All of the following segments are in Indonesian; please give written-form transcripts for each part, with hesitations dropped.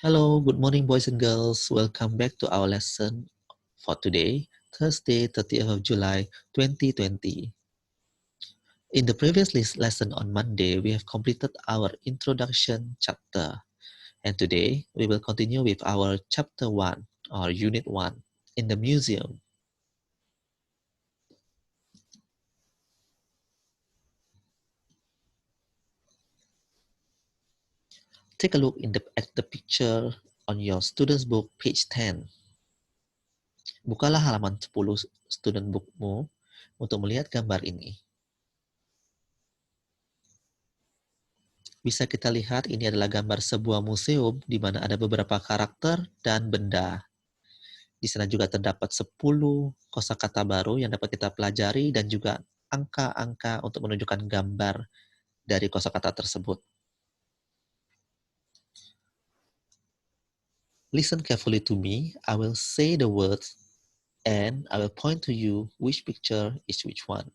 Hello, good morning, boys and girls. Welcome back to our lesson for today, Thursday, 30th of July, 2020. In the previous lesson on Monday, we have completed our introduction chapter. And today, we will continue with our chapter 1 or unit 1 in the museum. Take a look at the picture on your student's book, page 10. Bukalah halaman 10 student bookmu untuk melihat gambar ini. Bisa kita lihat ini adalah gambar sebuah museum di mana ada beberapa karakter dan benda. Di sana juga terdapat 10 kosakata baru yang dapat kita pelajari dan juga angka-angka untuk menunjukkan gambar dari kosakata tersebut. Listen carefully to me. I will say the words and I will point to you which picture is which one.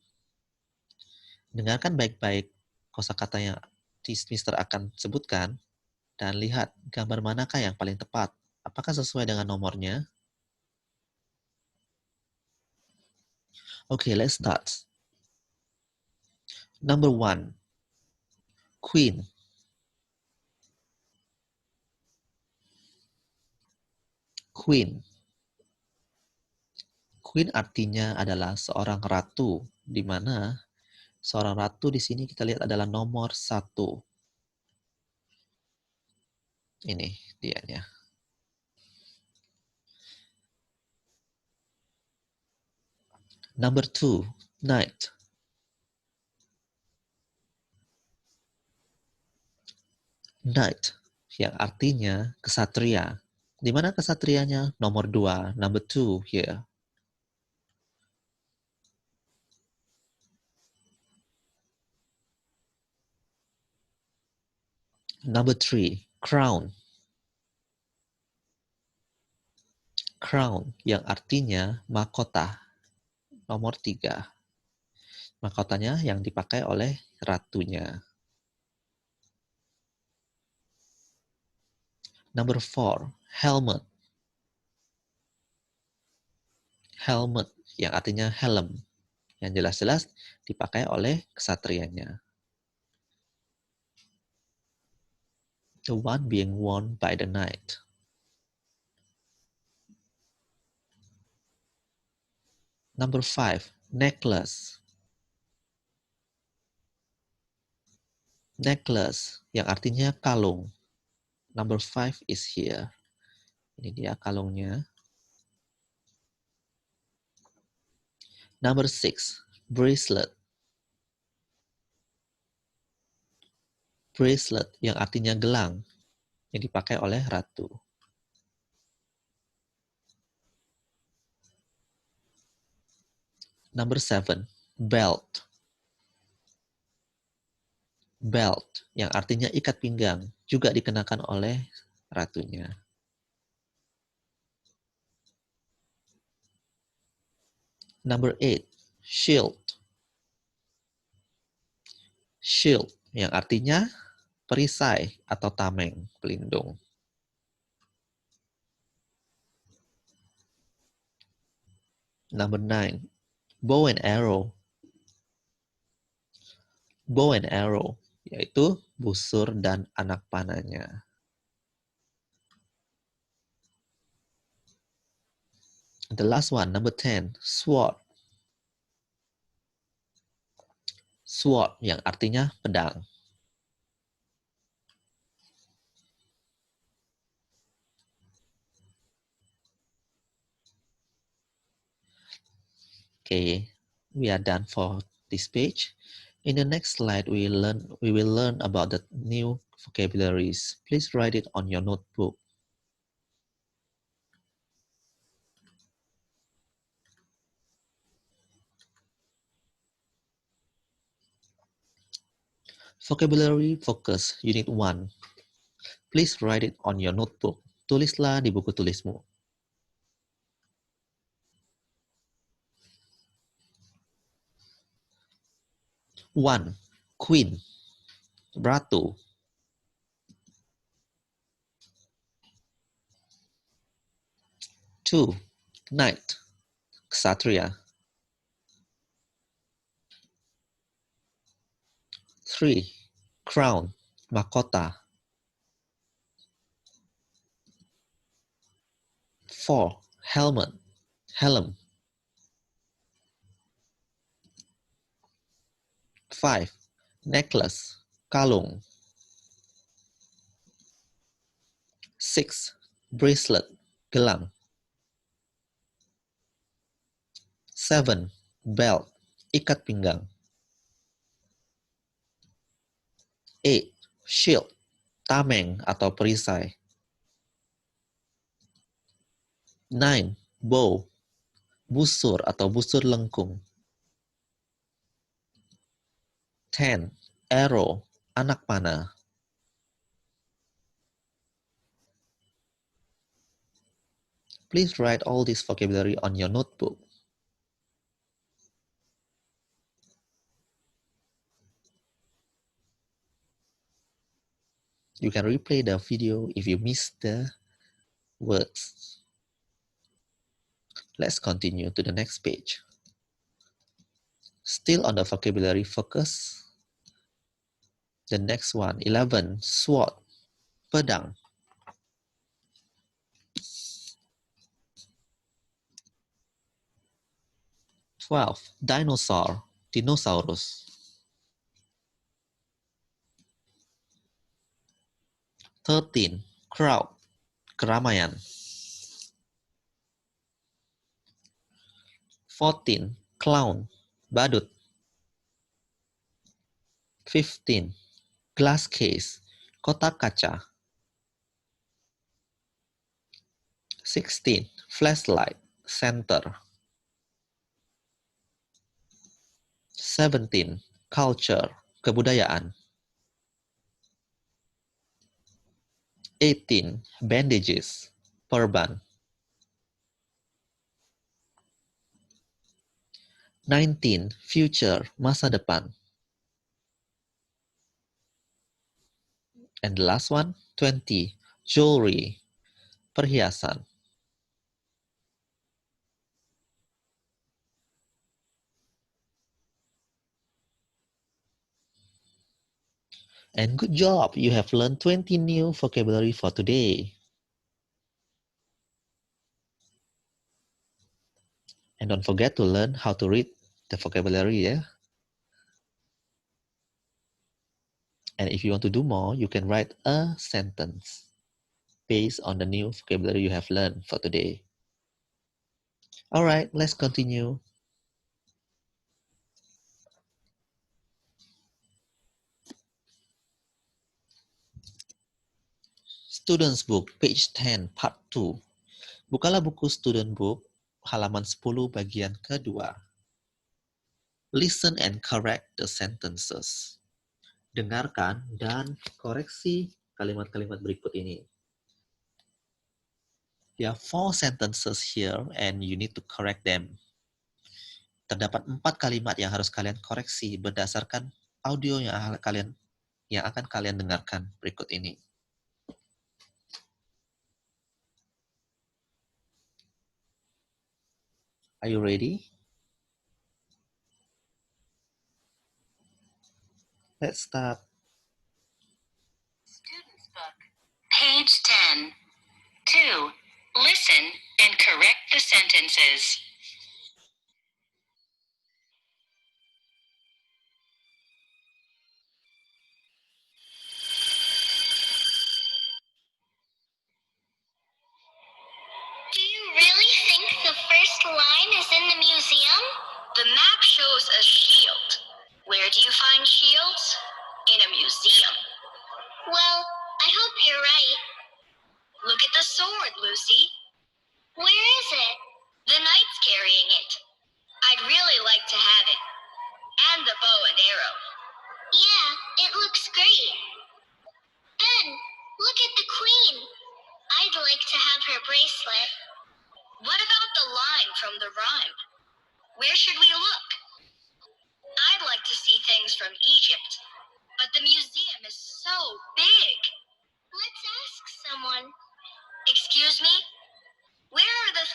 Dengarkan baik-baik kosakata yang Mister akan sebutkan dan lihat gambar manakah yang paling tepat. Apakah sesuai dengan nomornya? Okay, let's start. Number 1, Queen. Queen. Queen artinya adalah seorang ratu, di mana seorang ratu di sini kita lihat adalah nomor 1. Ini dianya. Number 2, Knight. Knight yang artinya kesatria. Di mana kesatrianya? Nomor 2, number 2 here. Number 3, Crown. Crown yang artinya mahkota. Nomor 3. Mahkotanya yang dipakai oleh ratunya. Number 4, Helmet. Helmet yang artinya helm, yang jelas-jelas dipakai oleh kesatrianya. The one being worn by the knight. Number 5, necklace. Necklace yang artinya kalung. Number 5 is here. Ini dia kalungnya. Number 6, bracelet. Bracelet yang artinya gelang, yang dipakai oleh ratu. Number 7, belt. Belt yang artinya ikat pinggang, juga dikenakan oleh ratunya. Number 8, shield. Shield yang artinya perisai atau tameng, pelindung. Number 9, bow and arrow. Bow and arrow, yaitu busur dan anak panahnya. The last one, number 10, sword. Sword yang artinya pedang. Okay, we are done for this page. In the next slide, we will learn about the new vocabularies. Please write it on your notebook. Vocabulary Focus, Unit 1. Please write it on your notebook. Tulislah di buku tulismu. 1. Queen. Ratu. 2. Knight, ksatria. 3. Crown, mahkota. 4. Helmet, helm. 5. Necklace, kalung. 6. Bracelet, gelang. 7. Belt, ikat pinggang. 8. Shield, tameng atau perisai. 9. Bow, busur atau busur lengkung. 10. Arrow, anak panah. Please write all this vocabulary on your notebook. You can replay the video if you missed the words. Let's continue to the next page. Still on the vocabulary focus. The next one, 11. Sword, pedang. 12. Dinosaur, dinosaurus. 13. Crowd, keramaian. 14. Clown, badut. 15. Glass case, kotak kaca. 16. Flashlight, center. 17. Culture, kebudayaan. 18. Bandages, perban. 19. Future, masa depan. And the last one, 20. Jewelry, perhiasan. And good job, you have learned 20 new vocabulary for today. And don't forget to learn how to read the vocabulary, yeah? And if you want to do more, you can write a sentence based on the new vocabulary you have learned for today. All right, let's continue. Student's Book, page 10, part 2. Bukalah buku Student Book, halaman 10, bagian kedua. Listen and correct the sentences. Dengarkan dan koreksi kalimat-kalimat berikut ini. There are 4 sentences here and you need to correct them. Terdapat 4 kalimat yang harus kalian koreksi berdasarkan audio yang akan kalian dengarkan berikut ini. Are you ready? Let's start. Student's Book, page 10. 2. Listen and correct the sentences. Do you really think the first line is in the museum? The map shows a shield. Where do you find shields? In a museum. Well, I hope you're right. Look at the sword, Lucy. Where is it? The knight's carrying it. I'd really like to have it. And the bow and arrow. Yeah, it looks great. Ben, look at the queen. I'd like to have her bracelet. What about the line from the rhyme? Where should we look? I'd like to see things from Egypt, but the museum is so big. Let's ask someone. Excuse me? Where are the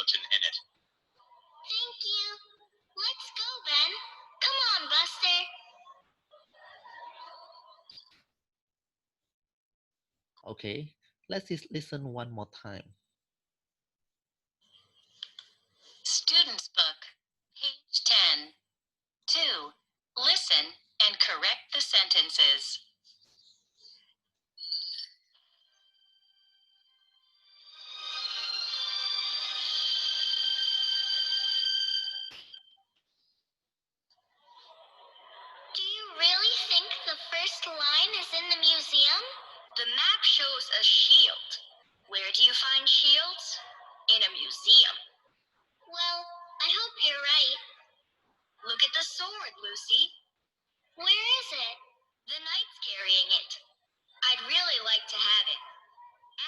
skeleton in it. Thank you. Let's go, Ben. Come on, Buster. Okay, let's listen one more time. Student's Book, page 10. 2. Listen and correct the sentences. Do you really think the first line is in the museum? The map shows a shield. Where do you find shields? In a museum. Well, I hope you're right. Look at the sword, Lucy. Where is it? The knight's carrying it. I'd really like to have it.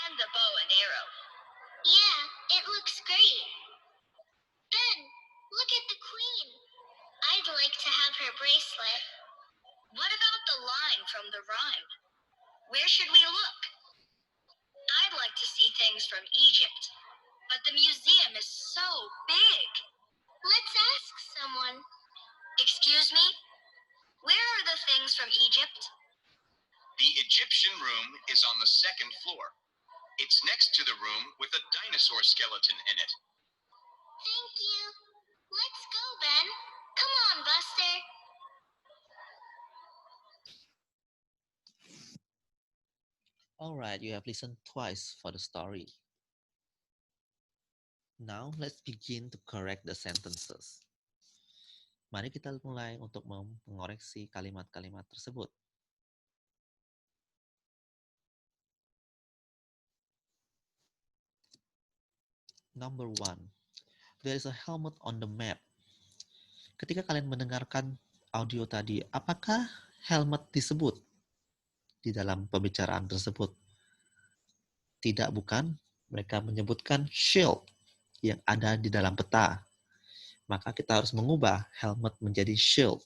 And the bow and arrow. Yeah, it looks great. Ben, look at the queen. I'd like to have her bracelet. What about the line from the rhyme? Where should we look? I'd like to see things from Egypt, but the museum is so big. Let's ask someone. Excuse me? Where are the things from Egypt? The Egyptian room is on the second floor. It's next to the room with a dinosaur skeleton in it. Thank you. Let's go, Ben. Come on, Buster. Alright, you have listened twice for the story. Now, let's begin to correct the sentences. Mari kita mulai untuk mengoreksi kalimat-kalimat tersebut. Number 1. There is a helmet on the map. Ketika kalian mendengarkan audio tadi, apakah helmet disebut di dalam pembicaraan tersebut? Tidak, bukan. Mereka menyebutkan shield yang ada di dalam peta. Maka kita harus mengubah helmet menjadi shield.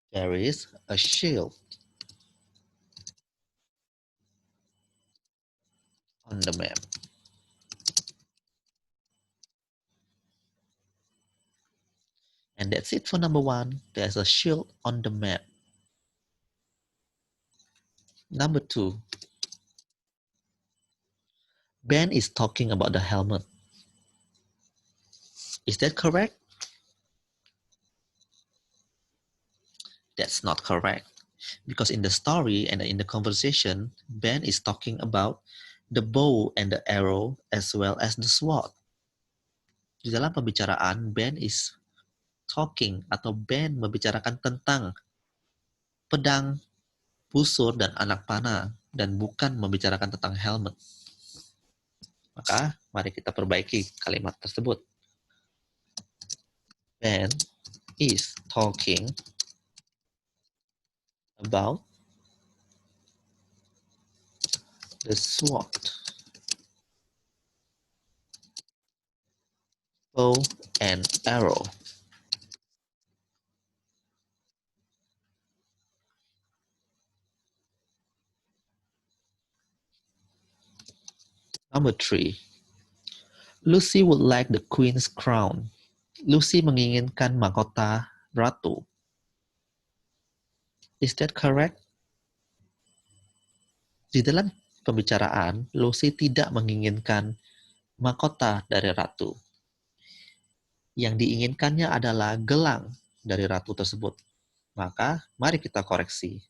There is a shield on the map. And that's it for number 1. There's a shield on the map. Number 2. Ben is talking about the helmet. Is that correct? That's not correct. Because in the story and in the conversation, Ben is talking about the bow and the arrow as well as the sword. Di dalam pembicaraan, Ben is talking atau Ben membicarakan tentang pedang, busur, dan anak panah, dan bukan membicarakan tentang helmet. Maka, mari kita perbaiki kalimat tersebut. Ben is talking about the sword, bow, and arrow. Number 3. Lucy would like the queen's crown. Lucy menginginkan mahkota ratu. Is that correct? Di dalam pembicaraan, Lucy tidak menginginkan mahkota dari ratu. Yang diinginkannya adalah gelang dari ratu tersebut. Maka, mari kita koreksi.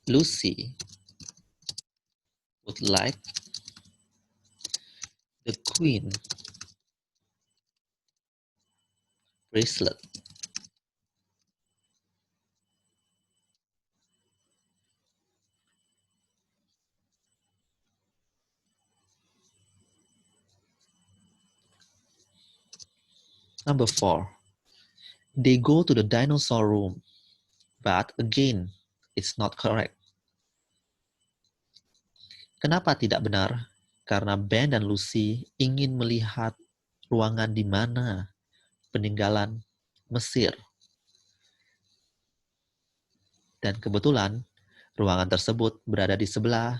Lucy would like the queen bracelet. Number 4. They go to the dinosaur room. But again, it's not correct. Kenapa tidak benar? Karena Ben dan Lucy ingin melihat ruangan di mana peninggalan Mesir. Dan kebetulan, Ruangan tersebut berada di sebelah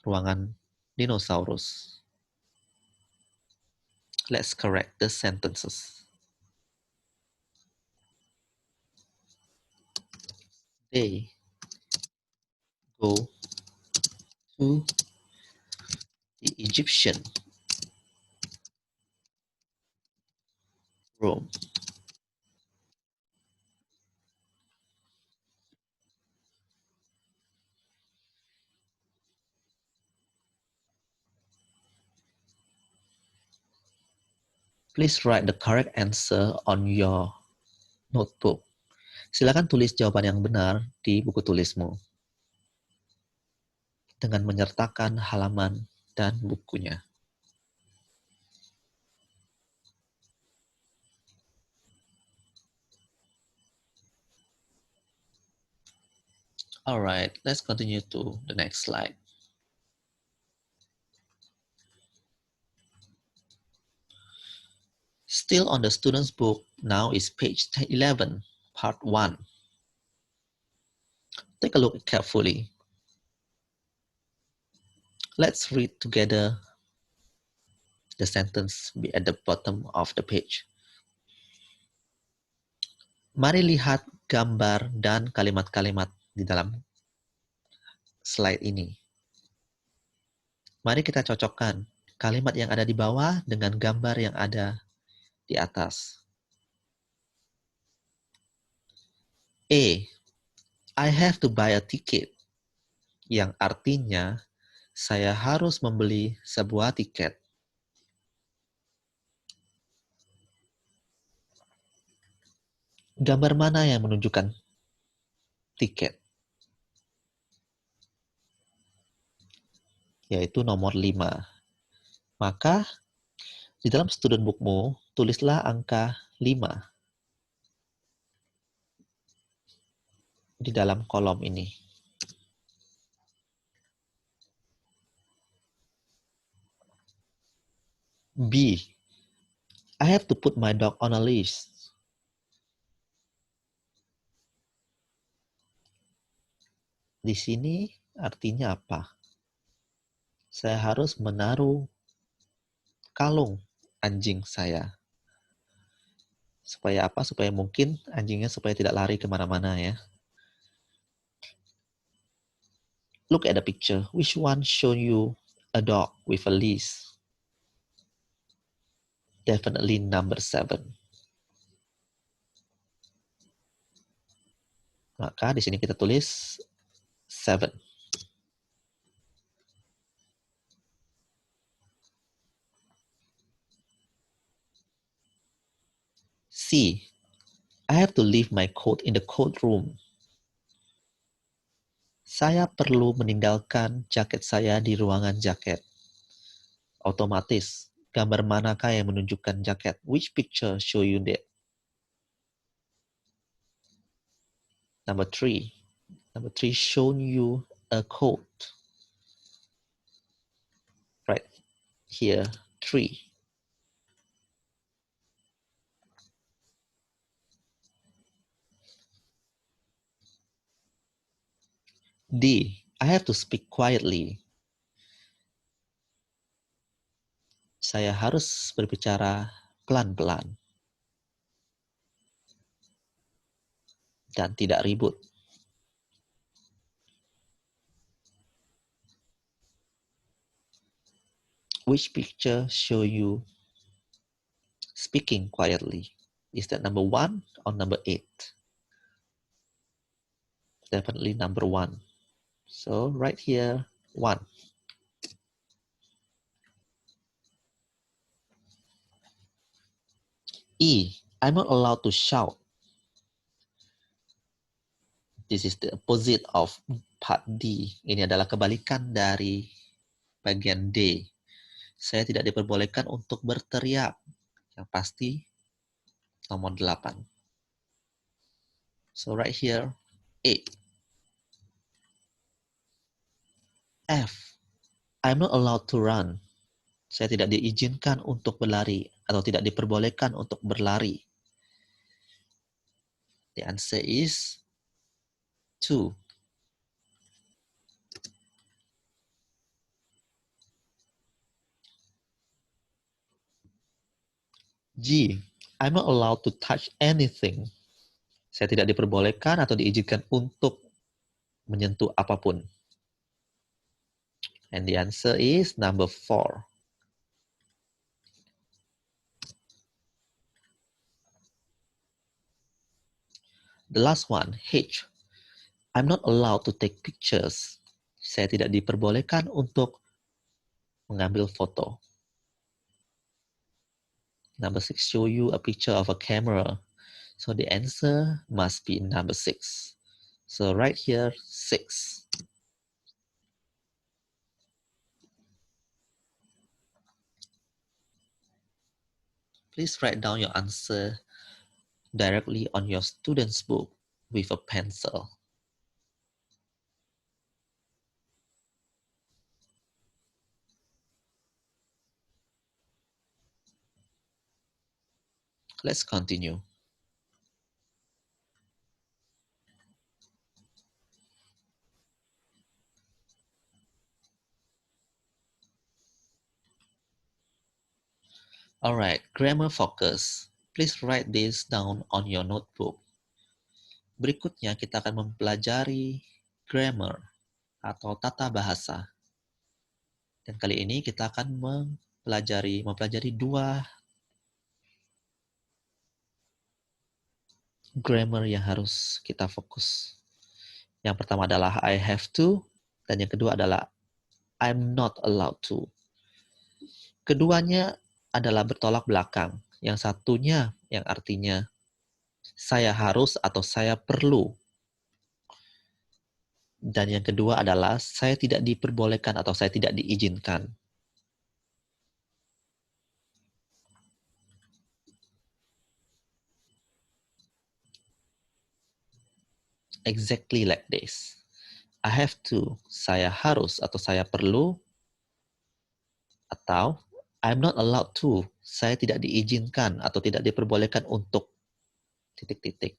ruangan dinosaurus. Let's correct the sentences. They go to the Egyptian room. Please write the correct answer on your notebook. Silakan tulis jawaban yang benar di buku tulismu dengan menyertakan halaman dan bukunya. Alright, let's continue to the next slide. Still on the student's book, now is page 11, part 1. Take a look carefully. Let's read together the sentence at the bottom of the page. Mari lihat gambar dan kalimat-kalimat di dalam slide ini. Mari kita cocokkan kalimat yang ada di bawah dengan gambar yang ada di atas. A. I have to buy a ticket. Yang artinya saya harus membeli sebuah tiket. Gambar mana yang menunjukkan tiket? Yaitu nomor 5. Maka di dalam student bookmu tulislah angka 5 di dalam kolom ini. B. I have to put my dog on a leash. Di sini artinya apa? Saya harus menaruh kalung anjing saya. Supaya apa? Supaya mungkin anjingnya supaya tidak lari kemana-mana ya. Look at the picture. Which one show you a dog with a leash? Definitely number 7. Maka di sini kita tulis 7. C. I have to leave my coat in the coat room. Saya perlu meninggalkan jaket saya di ruangan jaket. Otomatis, gambar manakah yang menunjukkan jaket? Which picture show you that? Number 3. Number 3 show you a coat. Right here, 3. D. I have to speak quietly. Saya harus berbicara pelan-pelan dan tidak ribut. Which picture show you speaking quietly? Is that number 1 or number 8? Definitely number 1. So right here, 1. E. I'm not allowed to shout. This is the opposite of part D. Ini adalah kebalikan dari bagian D. Saya tidak diperbolehkan untuk berteriak. Yang pasti nomor 8. So right here, 8. F. I'm not allowed to run. Saya tidak diizinkan untuk berlari atau tidak diperbolehkan untuk berlari. The answer is 2. G. I'm not allowed to touch anything. Saya tidak diperbolehkan atau diizinkan untuk menyentuh apapun. And the answer is number 4. The last one, H. I'm not allowed to take pictures. Saya tidak diperbolehkan untuk mengambil foto. Number 6 show you a picture of a camera. So the answer must be number 6. So right here, 6. Please write down your answer directly on your student's book with a pencil. Let's continue. Alright, grammar focus. Please write this down on your notebook. Berikutnya kita akan mempelajari grammar atau tata bahasa. Dan kali ini kita akan mempelajari 2 grammar yang harus kita fokus. Yang pertama adalah I have to, dan yang kedua adalah I'm not allowed to. Keduanya adalah bertolak belakang. Yang satunya yang artinya saya harus atau saya perlu. Dan yang kedua adalah saya tidak diperbolehkan atau saya tidak diizinkan. Exactly like this. I have to, saya harus atau saya perlu. Atau I'm not allowed to, saya tidak diizinkan atau tidak diperbolehkan untuk titik-titik.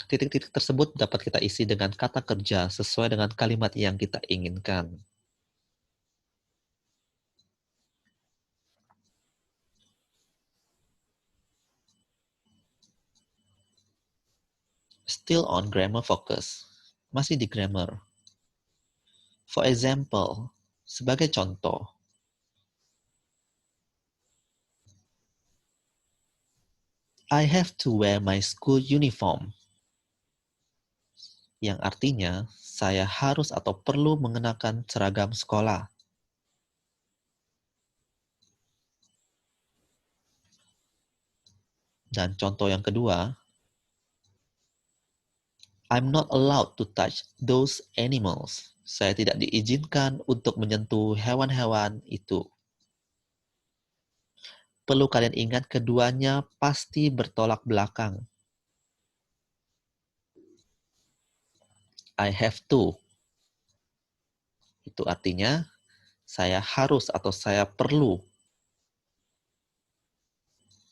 Titik-titik tersebut dapat kita isi dengan kata kerja sesuai dengan kalimat yang kita inginkan. Still on grammar focus. Masih di grammar. For example, sebagai contoh, I have to wear my school uniform. Yang artinya, saya harus atau perlu mengenakan seragam sekolah. Dan contoh yang kedua, I'm not allowed to touch those animals. Saya tidak diizinkan untuk menyentuh hewan-hewan itu. Perlu kalian ingat keduanya pasti bertolak belakang. I have to. Itu artinya saya harus atau saya perlu.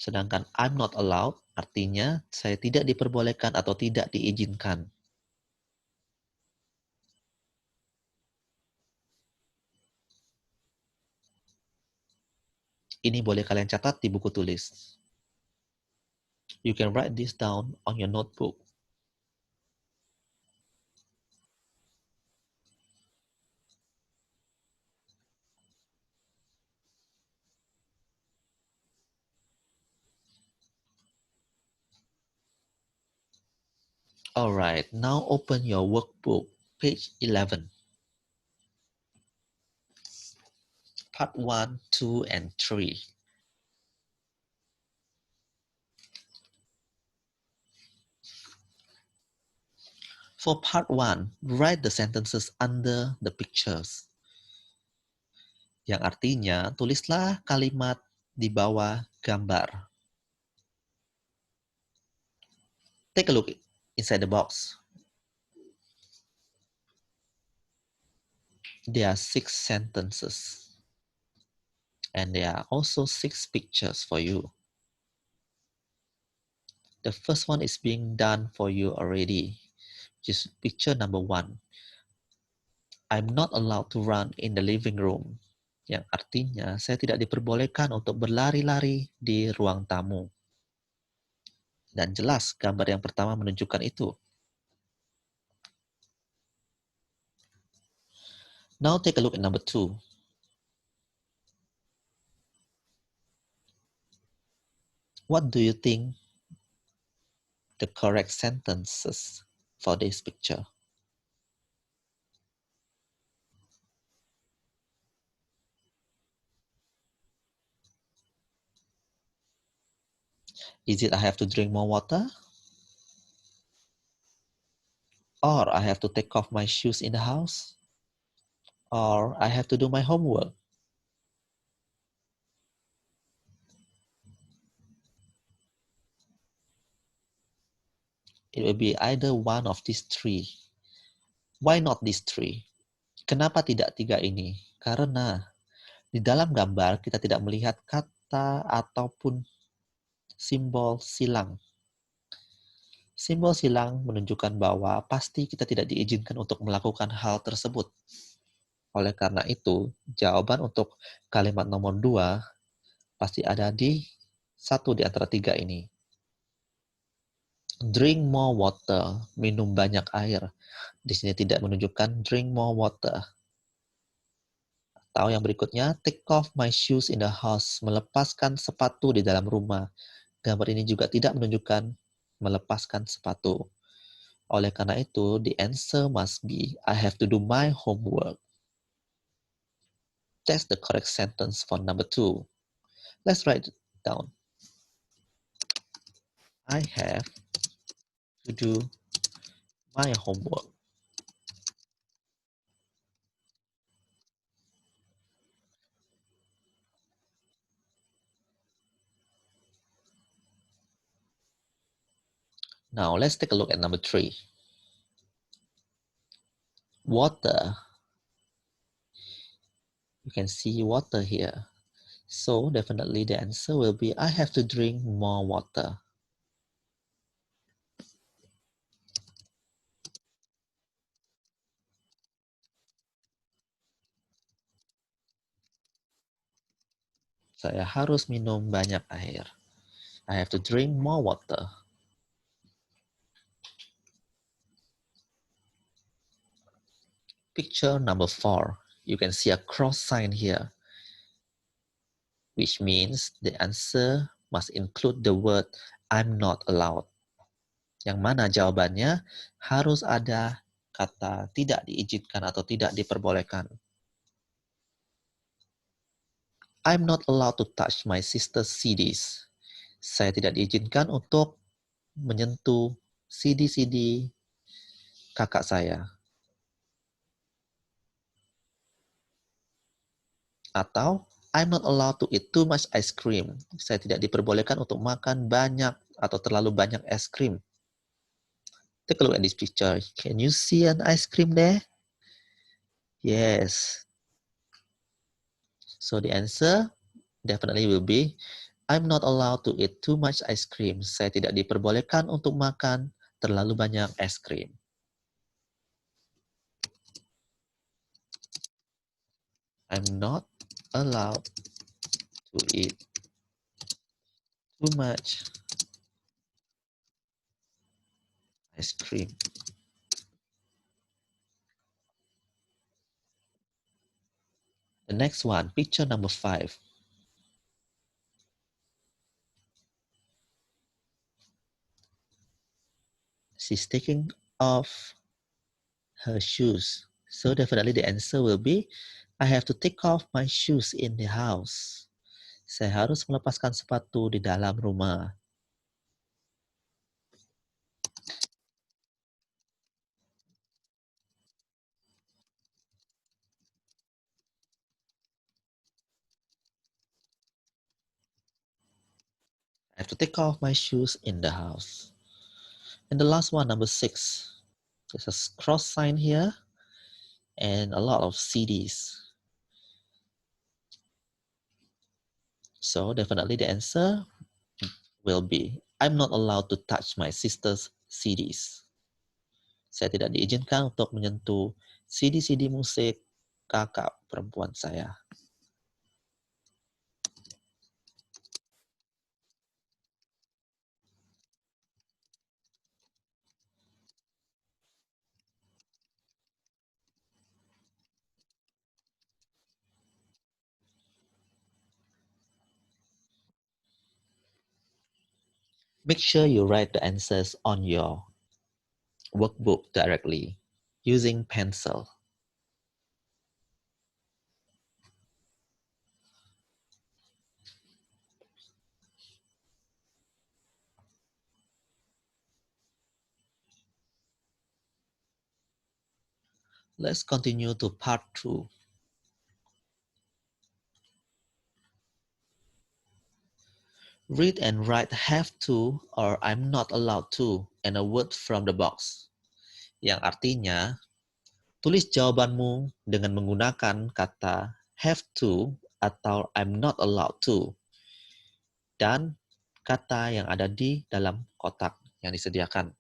Sedangkan I'm not allowed artinya saya tidak diperbolehkan atau tidak diizinkan. Ini boleh kalian catat di buku tulis. You can write this down on your notebook. Alright, now open your workbook, page 11. Part 1, 2, and 3. For part 1, write the sentences under the pictures. Yang artinya, tulislah kalimat di bawah gambar. Take a look inside the box. There are 6 sentences. And there are also 6 pictures for you. The first one is being done for you already, which is picture number 1. I'm not allowed to run in the living room. Yang artinya saya tidak diperbolehkan untuk berlari-lari di ruang tamu. Dan jelas gambar yang pertama menunjukkan itu. Now take a look at number 2. What do you think the correct sentences for this picture? Is it I have to drink more water? Or I have to take off my shoes in the house? Or I have to do my homework? It will be either one of these three. Why not these three? Kenapa tidak tiga ini? Karena di dalam gambar kita tidak melihat kata ataupun simbol silang. Simbol silang menunjukkan bahwa pasti kita tidak diizinkan untuk melakukan hal tersebut. Oleh karena itu, jawaban untuk kalimat nomor 2 pasti ada di satu di antara tiga ini. Drink more water, minum banyak air. Di sini tidak menunjukkan drink more water. Atau yang berikutnya, take off my shoes in the house, melepaskan sepatu di dalam rumah. Gambar ini juga tidak menunjukkan melepaskan sepatu. Oleh karena itu, the answer must be, I have to do my homework. That's the correct sentence for number 2. Let's write it down. I have to do my homework. Now let's take a look at number 3. Water. You can see water here. So definitely the answer will be, I have to drink more water. Saya harus minum banyak air. I have to drink more water. Picture number 4. You can see a cross sign here, which means the answer must include the word I'm not allowed. Yang mana jawabannya harus ada kata tidak diizinkan atau tidak diperbolehkan. I'm not allowed to touch my sister's CDs. Saya tidak diizinkan untuk menyentuh CD-CD kakak saya. Atau I'm not allowed to eat too much ice cream. Saya tidak diperbolehkan untuk makan banyak atau terlalu banyak es krim. Take a look at this picture. Can you see an ice cream there? Yes. So the answer definitely will be, I'm not allowed to eat too much ice cream. Saya tidak diperbolehkan untuk makan terlalu banyak es krim. I'm not allowed to eat too much ice cream. The next one, picture number 5. She's taking off her shoes. So definitely the answer will be, I have to take off my shoes in the house. Saya harus melepaskan sepatu di dalam rumah. I have to take off my shoes in the house. And the last one, number 6. There's a cross sign here and a lot of CDs. So definitely the answer will be, I'm not allowed to touch my sister's CDs. Saya tidak diizinkan untuk menyentuh CD-CD musik kakak perempuan saya. Make sure you write the answers on your workbook directly using pencil. Let's continue to part 2. Read and write have to or I'm not allowed to and a word from the box. Yang artinya, tulis jawabanmu dengan menggunakan kata have to atau I'm not allowed to dan kata yang ada di dalam kotak yang disediakan.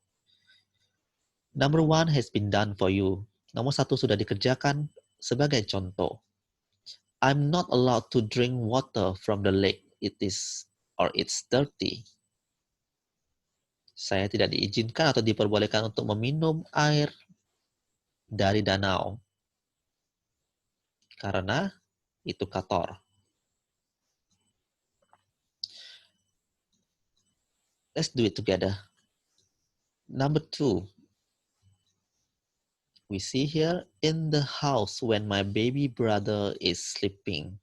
Number 1 has been done for you. Nomor 1 sudah dikerjakan sebagai contoh. I'm not allowed to drink water from the lake. It's dirty. Saya tidak diizinkan atau diperbolehkan untuk meminum air dari danau karena itu kotor. Let's do it together. Number 2. We see here in the house when my baby brother is sleeping.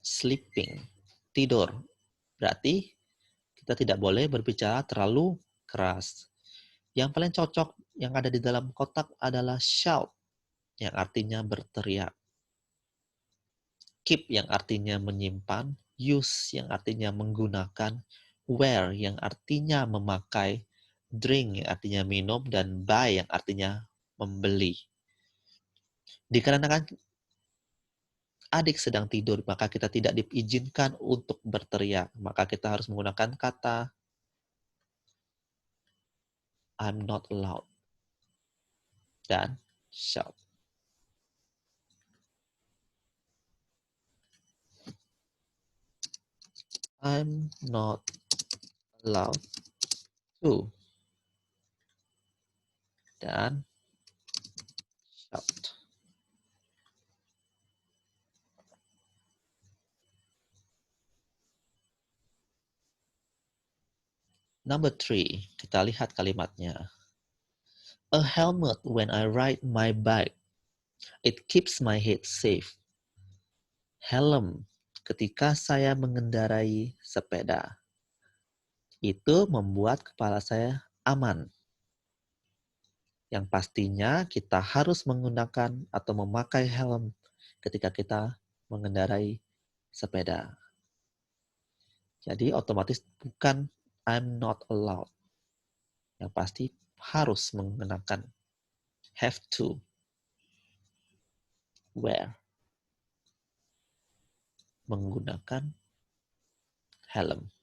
Sleeping, tidur. Berarti kita tidak boleh berbicara terlalu keras. Yang paling cocok yang ada di dalam kotak adalah shout, yang artinya berteriak. Keep yang artinya menyimpan, use yang artinya menggunakan, wear yang artinya memakai, drink yang artinya minum, dan buy yang artinya membeli. Dikarenakan adik sedang tidur, maka kita tidak diizinkan untuk berteriak. Maka kita harus menggunakan kata I'm not allowed dan shout. I'm not allowed to dan shout. Number 3, kita lihat kalimatnya. A helmet when I ride my bike. It keeps my head safe. Helm ketika saya mengendarai sepeda. Itu membuat kepala saya aman. Yang pastinya kita harus menggunakan atau memakai helm ketika kita mengendarai sepeda. Jadi otomatis bukan I'm not allowed. Yang pasti harus mengenakan. Have to. Wear. Menggunakan helm.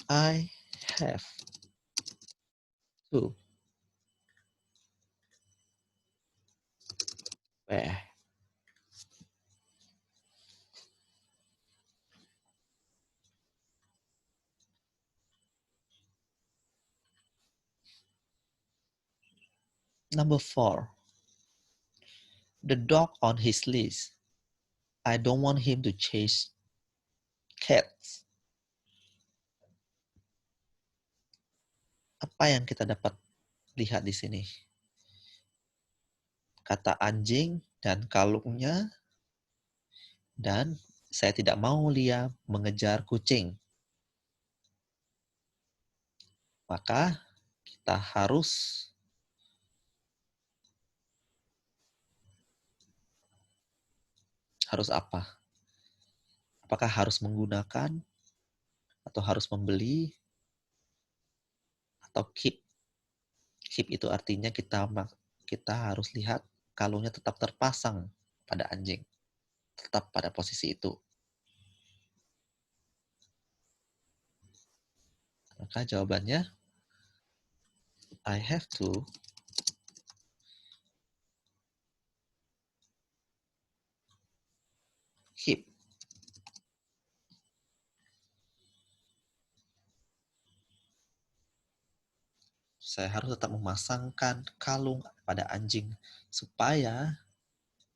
I have to wear. Number 4. The dog on his leash. I don't want him to chase cats. Apa yang kita dapat lihat di sini? Kata anjing dan kalungnya, dan saya tidak mau Lia mengejar kucing. Maka kita harus apa? Apakah harus menggunakan atau harus membeli atau keep? Keep itu artinya kita harus lihat kalungnya tetap terpasang pada anjing, tetap pada posisi itu. Maka jawabannya, I have to keep. Saya harus tetap memasangkan kalung pada anjing supaya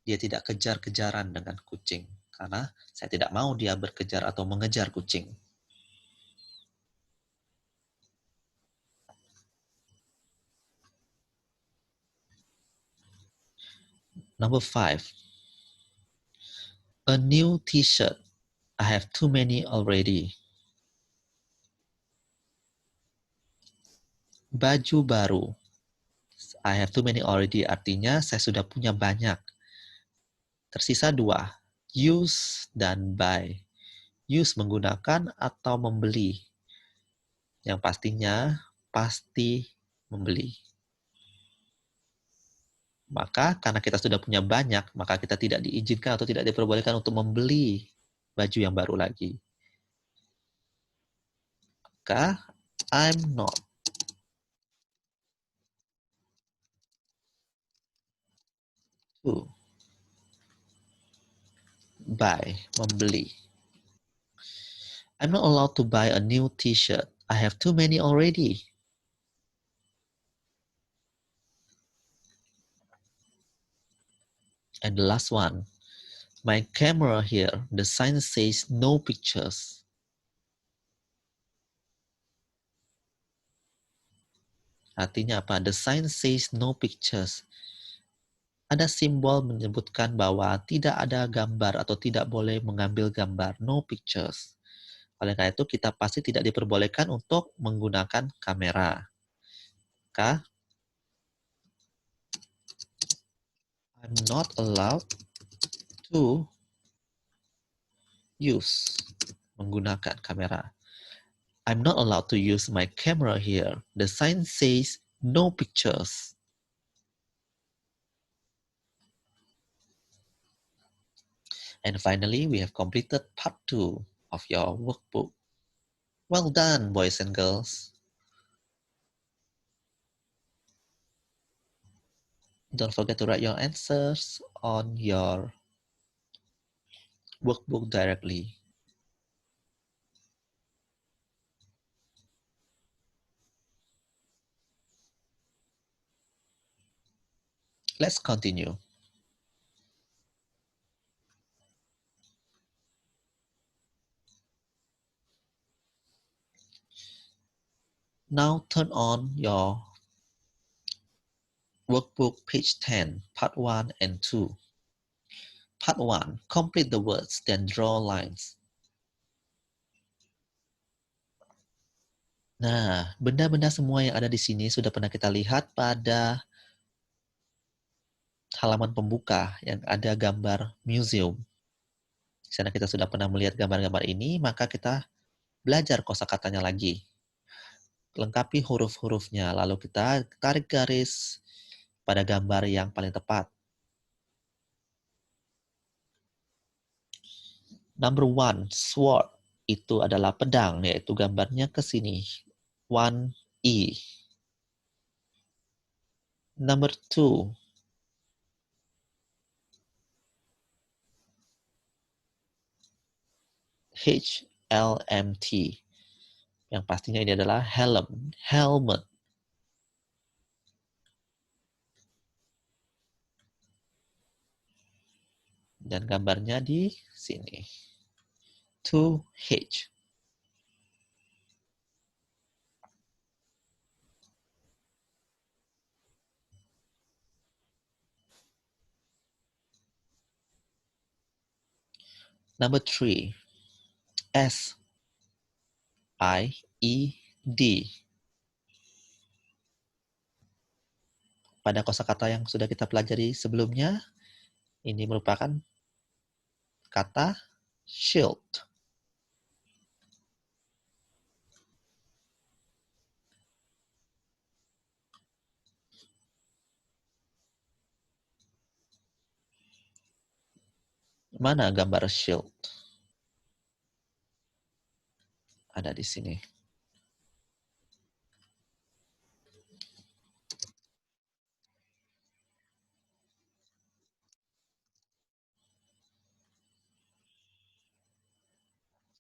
dia tidak kejar-kejaran dengan kucing. Karena saya tidak mau dia berkejar atau mengejar kucing. Number 5. A new t-shirt. I have too many already. Baju baru. I have too many already artinya saya sudah punya banyak. Tersisa 2. Use dan buy. Use menggunakan atau membeli. Yang pastinya pasti membeli. Maka karena kita sudah punya banyak, maka kita tidak diizinkan atau tidak diperbolehkan untuk membeli baju yang baru lagi. Maka I'm not to buy, membeli. I'm not allowed to buy a new t-shirt. I have too many already. And the last one, my camera here, the sign says no pictures. Artinya apa? The sign says no pictures. Ada simbol menyebutkan bahwa tidak ada gambar atau tidak boleh mengambil gambar, no pictures. Oleh karena itu, kita pasti tidak diperbolehkan untuk menggunakan kamera. Maka, I'm not allowed to use, menggunakan kamera. I'm not allowed to use my camera here. The sign says no pictures. And finally, we have completed part 2 of your workbook. Well done, boys and girls. Don't forget to write your answers on your workbook directly. Let's continue. Now turn on your workbook page 10, part 1 and 2. Part 1, complete the words, then draw lines. Nah, benda-benda semua yang ada di sini sudah pernah kita lihat pada halaman pembuka yang ada gambar museum. Di sana kita sudah pernah melihat gambar-gambar ini, maka kita belajar kosakatanya lagi. Lengkapi huruf-hurufnya, lalu kita tarik garis pada gambar yang paling tepat. Number 1, sword. Itu adalah pedang, yaitu gambarnya ke sini. 1E. Number 2, HLMT. Yang pastinya ini adalah helm, helmet. Dan gambarnya di sini. 2H. Number 3, SIED. Pada kosakata yang sudah kita pelajari sebelumnya, ini merupakan kata shield. Mana gambar shield? Ada di sini.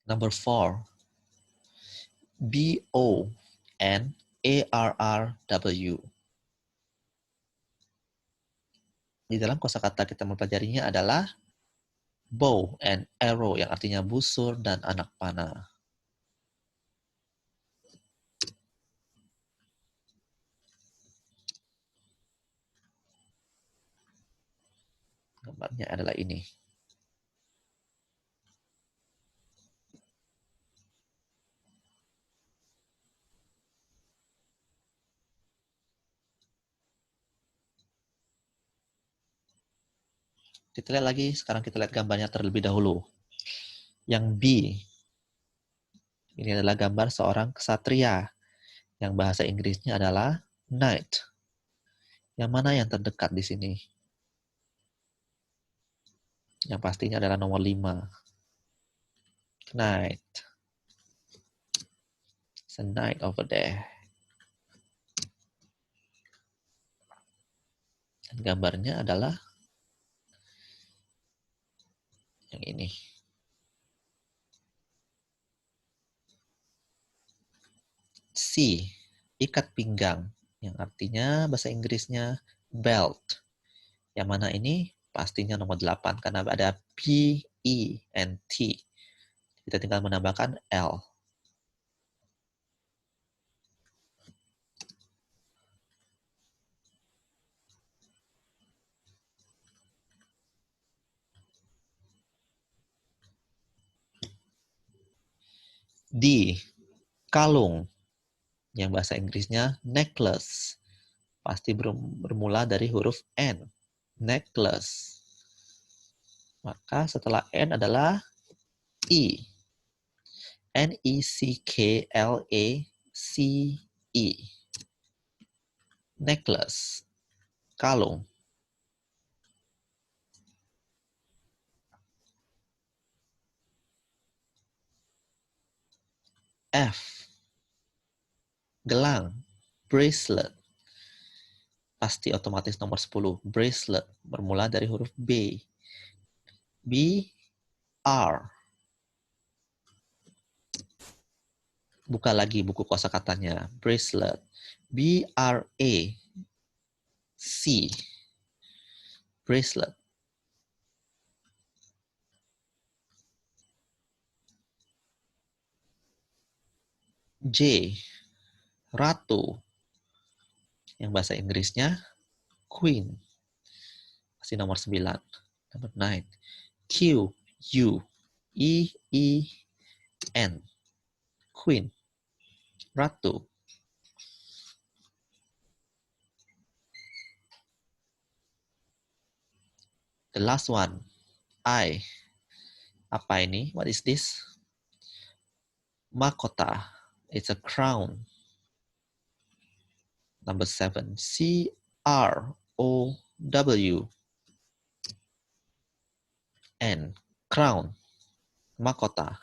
Number 4. B-O-N-A-R-R-W. Di dalam kosakata kita mempelajarinya adalah bow and arrow, yang artinya busur dan anak panah. Gambarnya adalah ini. Kita lihat lagi, sekarang kita lihat gambarnya terlebih dahulu. Yang B, ini adalah gambar seorang ksatria, yang bahasa Inggrisnya adalah knight. Yang mana yang terdekat di sini? Yang pastinya adalah nomor 5. Knight. It's a knight over there. Dan gambarnya adalah yang ini. C, ikat pinggang, yang artinya bahasa Inggrisnya belt. Yang mana ini pastinya nomor 8 karena ada P, E, and T. Kita tinggal menambahkan L. D, kalung, yang bahasa Inggrisnya necklace. Pasti bermula dari huruf N. Necklace. Maka setelah N adalah E. N-E-C-K-L-A-C-E. Necklace. Kalung. F, gelang, bracelet. Pasti otomatis nomor 10, bracelet, bermula dari huruf B. B, R. Buka lagi buku kosakatanya, bracelet. B, R, A, C. Bracelet. J, ratu, yang bahasa Inggrisnya queen, masih nomor 9. Number 9. Q, U, E, E, N, queen, ratu. The last one, I. Apa ini? What is this? Mahkota. It's a crown. Number 7. C-R-O-W. N. Crown. Mahkota.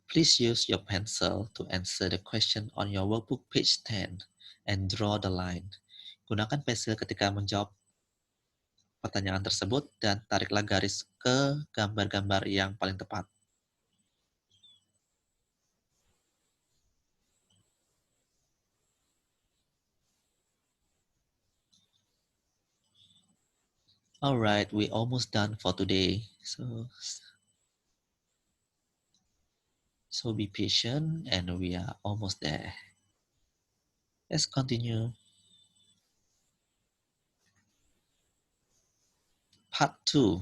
Please use your pencil to answer the question on your workbook page 10 and draw the line. Gunakan pensil ketika menjawab pertanyaan tersebut dan tariklah garis ke gambar-gambar yang paling tepat. Alright, we almost done for today. So be patient and we are almost there. Let's continue. Part 2.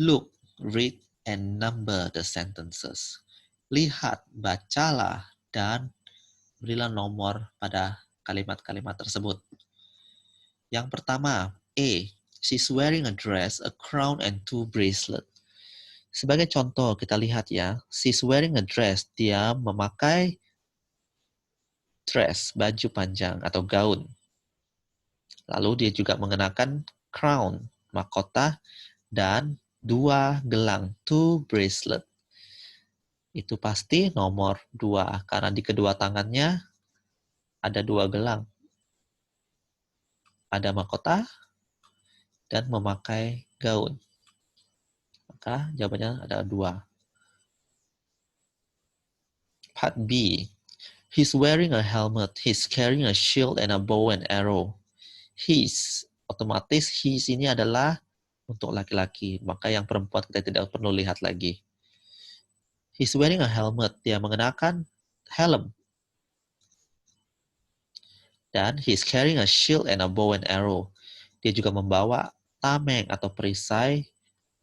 Look, read, and number the sentences. Lihat, bacalah, dan berilah nomor pada kalimat-kalimat tersebut. Yang pertama, A. She's wearing a dress, a crown, and 2 bracelets. Sebagai contoh, kita lihat ya. She's wearing a dress. Dia memakai dress, baju panjang atau gaun. Lalu dia juga mengenakan crown, mahkota, dan 2 gelang, 2 bracelet. Itu pasti nomor 2, karena di kedua tangannya ada 2 gelang. Ada mahkota dan memakai gaun? Maka jawabannya ada 2. Part B. He's wearing a helmet, he's carrying a shield and a bow and arrow. He's, otomatis he's ini adalah untuk laki-laki, maka yang perempuan kita tidak perlu lihat lagi. He's wearing a helmet, dia mengenakan helm. Dan he's carrying a shield and a bow and arrow. Dia juga membawa tameng atau perisai,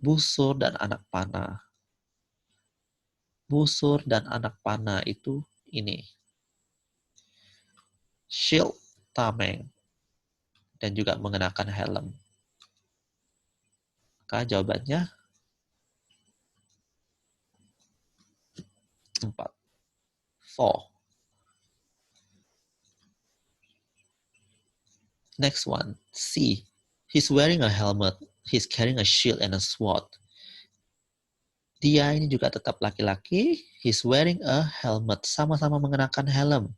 busur dan anak panah. Busur dan anak panah itu ini. Shield, tameng, dan juga mengenakan helm. Maka jawabannya 4. 4. Next one, C. He's wearing a helmet, he's carrying a shield and a sword. Dia ini juga tetap laki-laki, he's wearing a helmet, sama-sama mengenakan helm.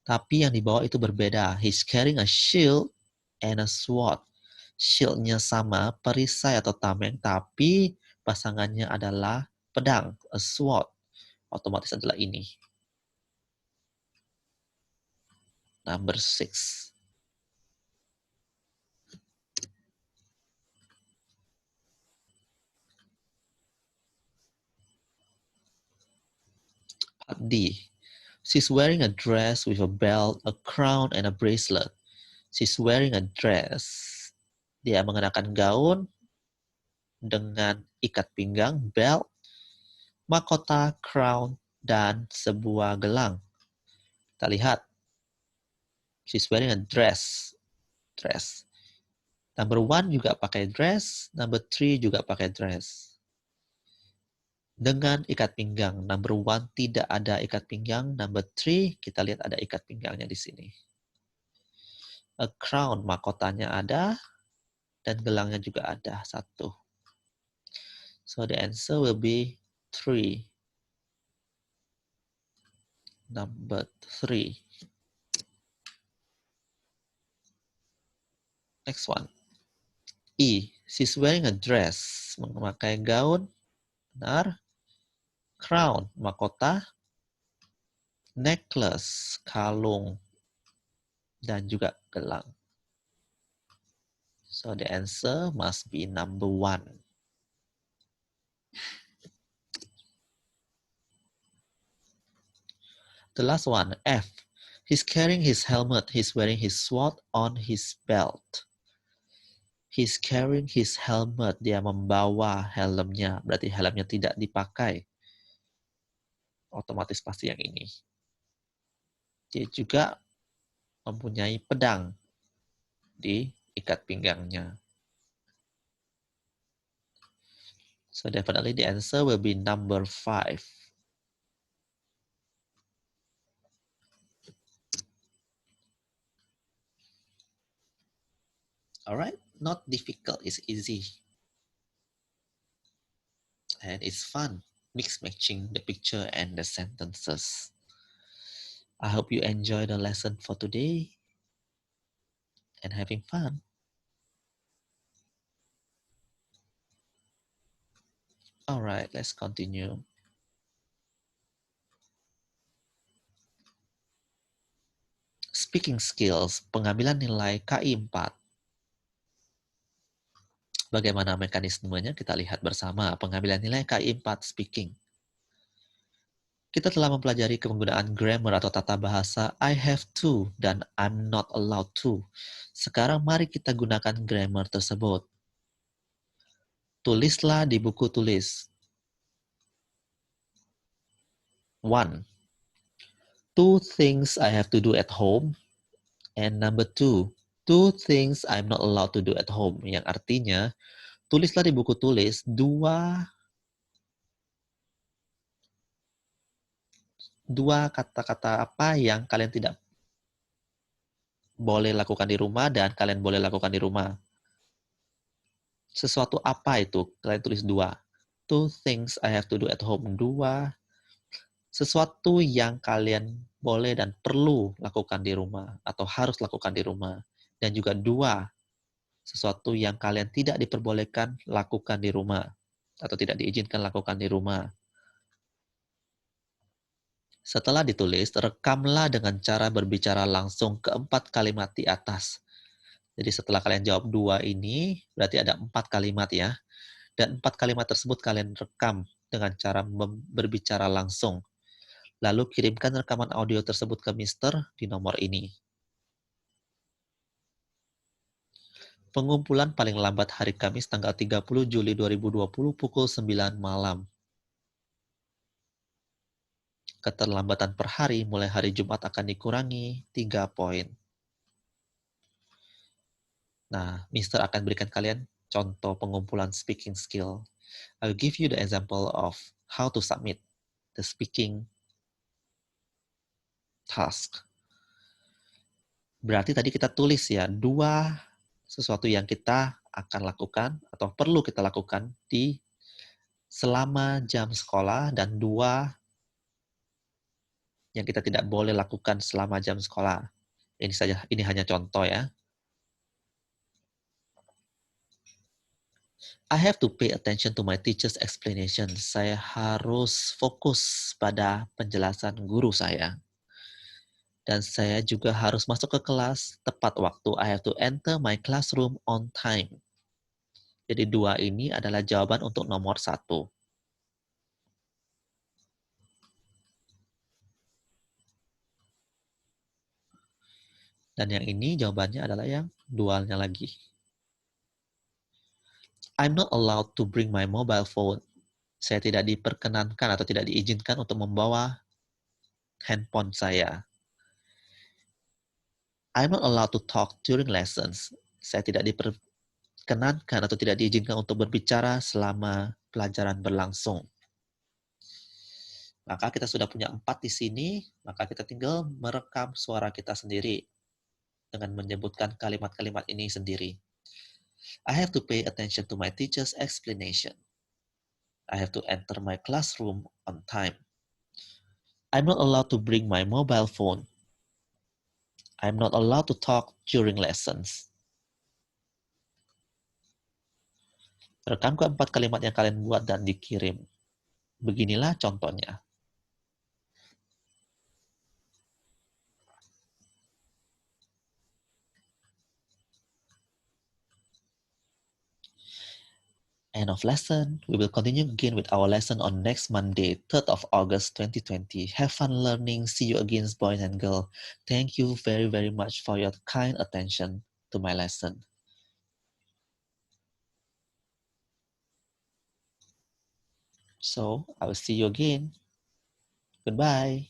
Tapi yang dibawa itu berbeda. He's carrying a shield and a sword. Shieldnya sama, perisai atau tameng, tapi pasangannya adalah pedang, a sword. Otomatis adalah ini. Number 6. Part D. She's wearing a dress with a belt, a crown, and a bracelet. She's wearing a dress. Dia mengenakan gaun dengan ikat pinggang, belt, mahkota, crown, dan sebuah gelang. Kita lihat. She's wearing a dress. Dress. Number 1 juga pakai dress. Number 3 juga pakai dress. Dengan ikat pinggang. Number 1 tidak ada ikat pinggang. Number 3 kita lihat ada ikat pinggangnya di sini. A crown, mahkotanya ada. Dan gelangnya juga ada. 1. So the answer will be 3. Number 3. Next one. E. She's wearing a dress. Memakai gaun. Benar. Crown, mahkota. Necklace, kalung. Dan juga gelang. So the answer must be number 1. The last one, F. He's carrying his helmet. He's wearing his sword on his belt. He's carrying his helmet. Dia membawa helmnya. Berarti helmnya tidak dipakai. Otomatis pasti yang ini. Dia juga mempunyai pedang di ikat pinggangnya. So definitely the answer will be number 5. Alright, not difficult, it's easy. And it's fun, mix matching the picture and the sentences. I hope you enjoy the lesson for today and having fun. Alright, let's continue. Speaking skills, pengambilan nilai KI 4. Bagaimana mekanismenya kita lihat bersama. Pengambilan nilai KI 4 speaking. Kita telah mempelajari penggunaan grammar atau tata bahasa I have to dan I'm not allowed to. Sekarang mari kita gunakan grammar tersebut. Tulislah di buku tulis. 1. 2 things I have to do at home. And number 2. 2 things I'm not allowed to do at home. Yang artinya, tulislah di buku tulis 2 kata-kata apa yang kalian tidak boleh lakukan di rumah dan kalian boleh lakukan di rumah. Sesuatu apa itu? Kalian tulis 2. 2 things I have to do at home. 2 sesuatu yang kalian boleh dan perlu lakukan di rumah atau harus lakukan di rumah. Dan juga 2 sesuatu yang kalian tidak diperbolehkan lakukan di rumah atau tidak diizinkan lakukan di rumah. Setelah ditulis, rekamlah dengan cara berbicara langsung keempat kalimat di atas. Jadi setelah kalian jawab 2 ini, berarti ada 4 kalimat ya. Dan 4 kalimat tersebut kalian rekam dengan cara berbicara langsung. Lalu kirimkan rekaman audio tersebut ke Mister di nomor ini. Pengumpulan paling lambat hari Kamis tanggal 30 Juli 2020 pukul 9 malam. Keterlambatan per hari mulai hari Jumat akan dikurangi 3 poin. Nah, Mister akan berikan kalian contoh pengumpulan speaking skill. I'll give you the example of how to submit the speaking task. Berarti tadi kita tulis ya, 2 sesuatu yang kita akan lakukan atau perlu kita lakukan di selama jam sekolah dan 2 yang kita tidak boleh lakukan selama jam sekolah. Ini hanya contoh ya. I have to pay attention to my teacher's explanation. Saya harus fokus pada penjelasan guru saya. Dan saya juga harus masuk ke kelas tepat waktu. I have to enter my classroom on time. Jadi 2 ini adalah jawaban untuk nomor 1. Dan yang ini jawabannya adalah yang dualnya lagi. I'm not allowed to bring my mobile phone. Saya tidak diperkenankan atau tidak diizinkan untuk membawa handphone saya. I'm not allowed to talk during lessons. Saya tidak diperkenankan atau tidak diizinkan untuk berbicara selama pelajaran berlangsung. Maka kita sudah punya 4 di sini, maka kita tinggal merekam suara kita sendiri dengan menyebutkan kalimat-kalimat ini sendiri. I have to pay attention to my teacher's explanation. I have to enter my classroom on time. I'm not allowed to bring my mobile phone. I'm not allowed to talk during lessons. Rekam keempat kalimat yang kalian buat dan dikirim. Beginilah contohnya. End of lesson. We will continue again with our lesson on next Monday, 3rd of August 2020. Have fun learning. See you again, boys and girls. Thank you very, very much for your kind attention to my lesson. So, I will see you again. Goodbye.